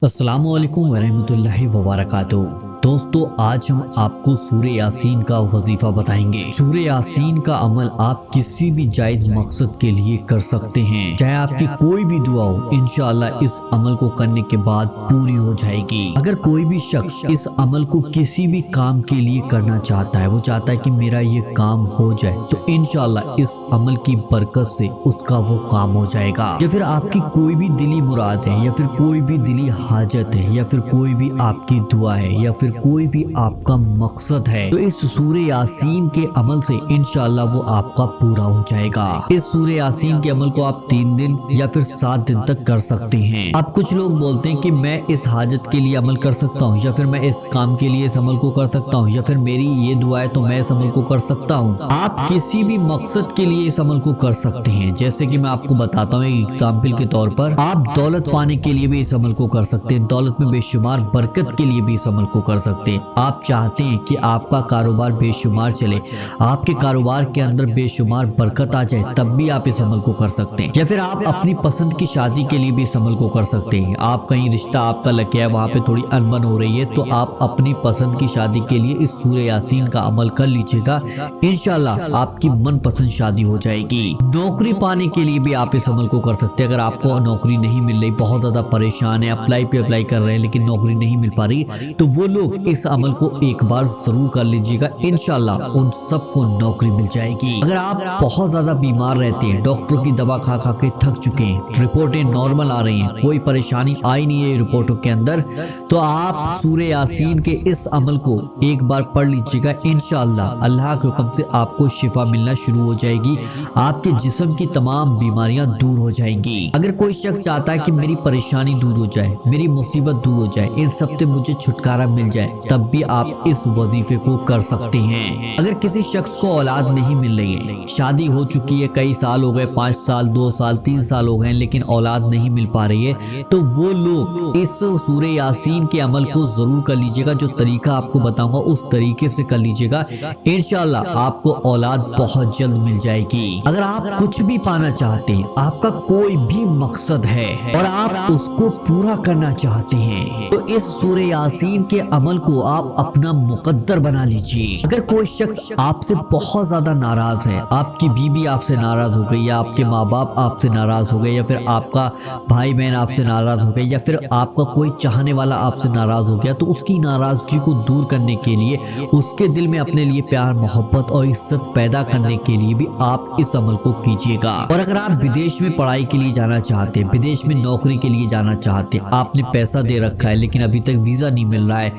अस्सलामुअलैकुम वरहमतुल्लाहि वबरकातुहू। दोस्तों, आज हम आपको सूरे यासीन का वजीफा बताएंगे। सूरे यासीन का अमल आप किसी भी जायज मकसद के लिए कर सकते हैं, चाहे आपकी कोई भी दुआ हो, इंशाअल्लाह इस अमल को करने के बाद पूरी हो जाएगी। अगर कोई भी शख्स इस अमल को किसी भी काम के लिए करना चाहता है, वो चाहता है कि मेरा ये काम हो जाए, तो इंशाअल्लाह इस अमल की बरकत से उसका वो काम हो जाएगा। या फिर आपकी कोई भी दिली मुराद है, या फिर कोई भी दिली हाजत है, या फिर कोई भी आपकी दुआ है, या फिर कोई भी आपका मकसद है, तो इस सूरे यासीन के अमल से इंशाअल्लाह वो आपका पूरा हो जाएगा। इस सूरे यासीन के अमल को आप 3 दिन या फिर 7 दिन तक कर सकते हैं। अब कुछ लोग बोलते हैं कि मैं इस हाजत के लिए अमल कर सकता हूँ, या फिर मैं इस काम के लिए इस अमल को कर सकता हूँ, या फिर मेरी ये दुआ है तो मैं इस अमल को कर सकता हूँ। आप किसी भी मकसद के लिए इस अमल को कर सकते हैं। जैसे कि मैं आपको बताता हूँ एक एग्जाम्पल के तौर पर, आप दौलत पाने के लिए भी इस अमल को कर सकते हैं, दौलत में बेशुमार बरकत के लिए भी इस अमल को कर सकते हैं। आप चाहते हैं कि आपका कारोबार बेशुमार चले, आपके कारोबार के अंदर बेशुमार बरकत आ जाए, तब भी आप इस अमल को कर सकते हैं। या फिर आप अपनी पसंद की शादी के लिए भी इस अमल को कर सकते हैं। आप कहीं रिश्ता आपका लग गया है, वहाँ पे थोड़ी अनबन हो रही है, तो आप अपनी पसंद की शादी के लिए इस सूरे यासीन का अमल कर लीजिएगा। इंशाल्लाह आपकी मनपसंद शादी हो जाएगी। नौकरी पाने के लिए भी आप इस अमल को कर सकते हैं। अगर आपको नौकरी नहीं मिल रही, बहुत ज्यादा परेशान है, अप्लाई कर रहे हैं लेकिन नौकरी नहीं मिल पा रही, तो वो लोग इस अमल को एक बार जरूर कर लीजिएगा। इंशाल्लाह उन सबको नौकरी मिल जाएगी। अगर आप बहुत ज्यादा बीमार रहते हैं, डॉक्टरों की दवा खा खा के थक चुके हैं, रिपोर्टें नॉर्मल आ रही हैं, कोई परेशानी आई नहीं है रिपोर्टों के अंदर, तो आप सूरे यासीन के इस अमल को एक बार पढ़ लीजिएगा। इंशाल्लाह अल्लाह के हुक्म से आपको शिफा मिलना शुरू हो जाएगी, आपके जिस्म की तमाम बीमारियां दूर हो जाएंगी। अगर कोई शख्स चाहता है कि मेरी परेशानी दूर हो जाए, मेरी मुसीबत दूर हो जाए, इन सब से मुझे छुटकारा मिल जाए, तब भी आप इस वजीफे को कर सकते हैं। अगर किसी शख्स को औलाद नहीं मिल रही है, शादी हो चुकी है, कई साल हो गए, 5 साल 2 साल 3 साल हो गए, लेकिन औलाद नहीं मिल पा रही है, तो वो लोग इस सूरे यासीन के अमल को जरूर कर लीजिएगा। जो तरीका आपको बताऊंगा उस तरीके से कर लीजिएगा, इंशाल्लाह आपको औलाद बहुत जल्द मिल जाएगी। अगर आप कुछ भी पाना चाहते हैं, आपका कोई भी मकसद है और आप उसको पूरा करना चाहते हैं, तो इस सूरे यासीन के अमल को आप अपना मुकद्दर बना लीजिए। अगर कोई शख्स आपसे बहुत ज्यादा नाराज है, आपकी बीवी आपसे नाराज हो गई, या आपके माँ बाप आपसे नाराज हो गए, या फिर आपका भाई बहन आपसे नाराज हो गए, या फिर आपका कोई चाहने वाला आपसे नाराज हो गया, तो उसकी नाराजगी को दूर करने के लिए, उसके दिल में अपने लिए प्यार मोहब्बत और इज्जत पैदा करने के लिए भी आप इस अमल को कीजिएगा। और अगर आप विदेश में पढ़ाई के लिए जाना चाहते हैं, विदेश में नौकरी के लिए जाना चाहते हैं, आपने पैसा दे रखा है लेकिन अभी तक वीजा नहीं मिल रहा है,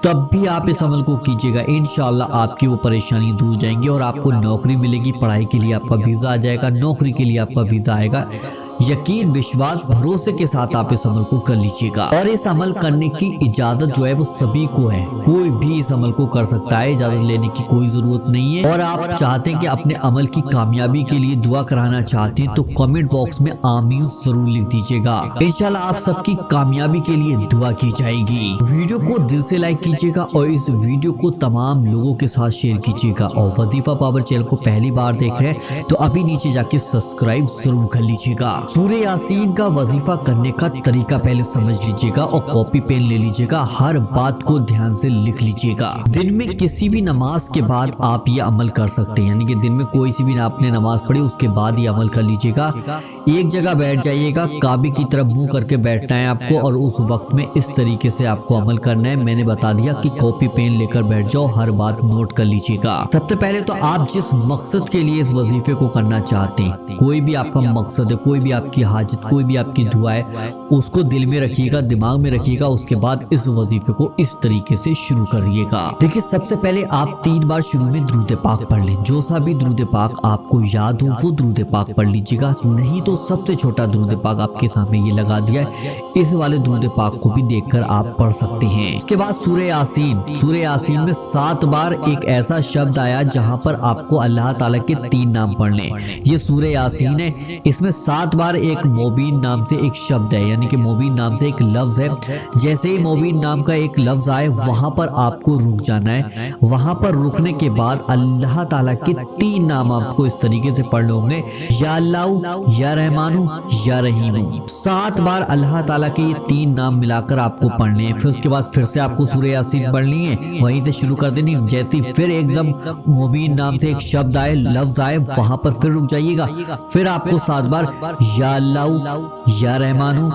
तब भी आप इस अमल को कीजिएगा। इंशाअल्लाह आपकी वो परेशानी दूर हो जाएंगी और आपको नौकरी मिलेगी। पढ़ाई के लिए आपका वीजा आ जाएगा, नौकरी के लिए आपका वीजा आएगा। यकीन विश्वास भरोसे के साथ आप इस अमल को कर लीजिएगा। और इस अमल करने की इजाजत जो है वो सभी को है, कोई भी इस अमल को कर सकता है, इजाजत लेने की कोई जरूरत नहीं है। और आप चाहते हैं कि अपने अमल की कामयाबी के लिए दुआ कराना चाहते हैं, तो कमेंट बॉक्स में आमीन जरूर लिख दीजिएगा। इंशाल्लाह आप सबकी कामयाबी के लिए दुआ की जाएगी। वीडियो को दिल से लाइक कीजिएगा और इस वीडियो को तमाम लोगों के साथ शेयर कीजिएगा। और वजीफा पावर चैनल को पहली बार देख रहे हैं तो अभी नीचे जाके सब्सक्राइब जरूर कर लीजिएगा। सूरे यासीन का वजीफा करने का तरीका पहले समझ लीजिएगा और कॉपी पेन ले लीजिएगा, हर बात को ध्यान से लिख लीजिएगा। दिन में किसी भी नमाज के बाद आप ये अमल कर सकते हैं, यानी कि दिन में कोई सी भी आपने नमाज पढ़ी उसके बाद ये अमल कर लीजिएगा। एक जगह बैठ जाइएगा, काबे की तरफ मुंह करके बैठना है आपको, और उस वक्त में इस तरीके से आपको अमल करना है। मैंने बता दिया कि कॉपी पेन लेकर बैठ जाओ, हर बात नोट कर लीजिएगा। सबसे पहले तो आप जिस मकसद के लिए इस वजीफे को करना चाहते हैं, कोई भी आपका मकसद है, कोई भी आपकी हाजत, कोई भी आपकी दुआ है, उसको दिल में रखिएगा, दिमाग में रखिएगा। उसके बाद इस वजीफे को इस तरीके से शुरू करिएगा। देखिए, सबसे पहले आप 3 बार शुरू में दुरूद पाक पढ़ लें। जो सा भी दुरूद पाक आपको याद हो वो दुरूद पाक पढ़ लीजिएगा, नहीं तो सबसे छोटा दुरूद पाक आपके सामने ये लगा दिया है, इस वाले दुरूद पाक को भी देखकर आप पढ़ सकते हैं। उसके बाद सूरे यासीन में 7 बार एक ऐसा शब्द आया जहाँ पर आपको अल्लाह ताला के 3 नाम पढ़ने। ये सूरे यासीन है, इसमें 7 बार एक मोबीन नाम से एक शब्द है, यानी कि मोबीन नाम से एक लफ्ज है। जैसे ही मोबीन नाम का एक लफ्ज आए वहां पर आपको रुक जाना है। वहां पर रुकने के बाद अल्लाह ताला के 3 नाम आपको इस तरीके से पढ़ने होंगे, या अल्लाह, या रहमानु या रहीमु। 7 बार अल्लाह ताला के ये 3 नाम मिलाकर आपको पढ़ने हैं। फिर उसके बाद फिर से आपको सूरह यासीन पढ़नी है, वहीं से शुरू कर देनी। जैसे फिर एकदम मुबीन नाम से एक शब्द आए, लफ्ज आए, वहां पर फिर रुक जाइएगा। फिर आपको 7 बार या अल्लाह या रहमानु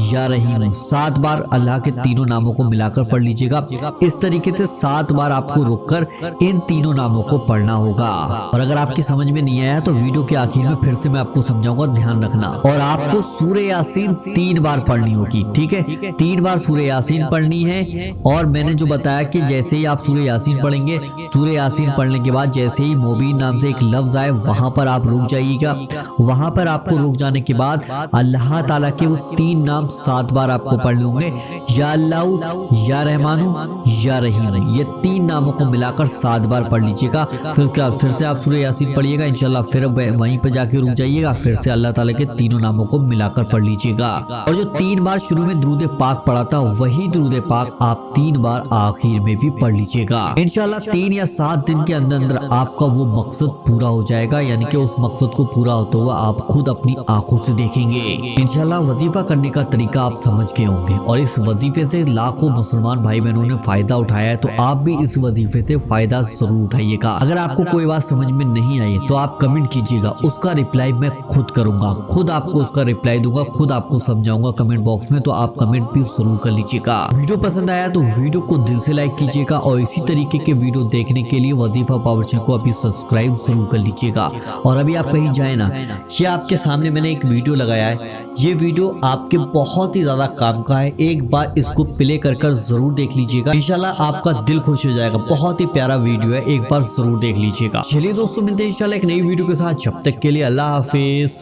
या रहीमु 7 बार अल्लाह के तीनों नामों को मिलाकर पढ़ लीजिएगा। इस तरीके से 7 बार आपको रुककर इन तीनों नामों को पढ़ना होगा। और अगर आपकी समझ में नहीं आया तो वीडियो के आखिर में फिर से मैं आपको समझाऊंगा, ध्यान रखना। और आपको सूरह यासीन 3 बार पढ़नी होगी, ठीक है। 3 बार सूरह यासीन पढ़नी है। और मैंने जो बताया कि जैसे ही आप सूरह यासीन पढ़ेंगे, सूरह यासीन पढ़ने के बाद जैसे ही मुबीन नाम से एक लफ्ज आए, वहां पर आप रुक जाइएगा। वहां पर आपको रुक जाने के बाद अल्लाह ताला के वो 3 नाम 7 बार आपको पढ़ने होंगे, या अल्लाह या रहमानु या रहीम। ये 3 नामों को मिलाकर 7 बार पढ़ लीजिएगा। फिर से आप सूरह यासीन पढ़िएगा इंशाल्लाह। फिर वहीं पर जाके रुक जाइएगा। फिर से अल्लाह ताला के तीनों नामों को मिलाकर पढ़ लीजिएगा। और जो 3 बार शुरू में दुरूद पाक पढ़ा था, वही दुरूद पाक आप 3 बार आखिर में भी पढ़ लीजिएगा। इंशाल्लाह 3 या 7 दिन के अंदर अंदर आपका वो मकसद पूरा हो जाएगा। यानी कि उस मकसद को पूरा होता हुआ आप खुद अपनी आंखों से देखेंगे। इंशाल्लाह वजीफा करने का तरीका आप समझ गए होंगे। और इस वजीफे से लाखों मुसलमान भाई बहनों ने फायदा उठाया है, तो आप भी इस वजीफे से फायदा जरूर उठाइएगा। अगर आपको कोई बात समझ में नहीं आई तो आप कमेंट कीजिएगा, उसका रिप्लाई मैं खुद करूंगा, खुद आपको उसका रिप्लाई दूंगा, खुद आपको समझाऊंगा कमेंट बॉक्स में। तो आप कमेंट भी जरूर कर लीजिएगा। वीडियो पसंद आया तो वीडियो को दिल से लाइक कीजिएगा। और इसी तरीके के वीडियो देखने के लिए वजीफा पावर चैनल को अभी सब्सक्राइब जरूर कर लीजिएगा। और अभी आप कहीं जाए ना, ये आपके सामने मैंने एक वीडियो लगाया है। ये वीडियो आपके बहुत ही ज्यादा काम का है। एक बार इसको प्ले कर जरूर देख लीजिएगा, इंशाल्लाह आपका दिल खुश हो जाएगा। बहुत ही प्यारा वीडियो है, एक बार जरूर देख लीजिएगा। चलिए दोस्तों, मिलते हैं इंशाल्लाह एक नई वीडियो के साथ। जब तक के लिए अल्लाह हाफिज।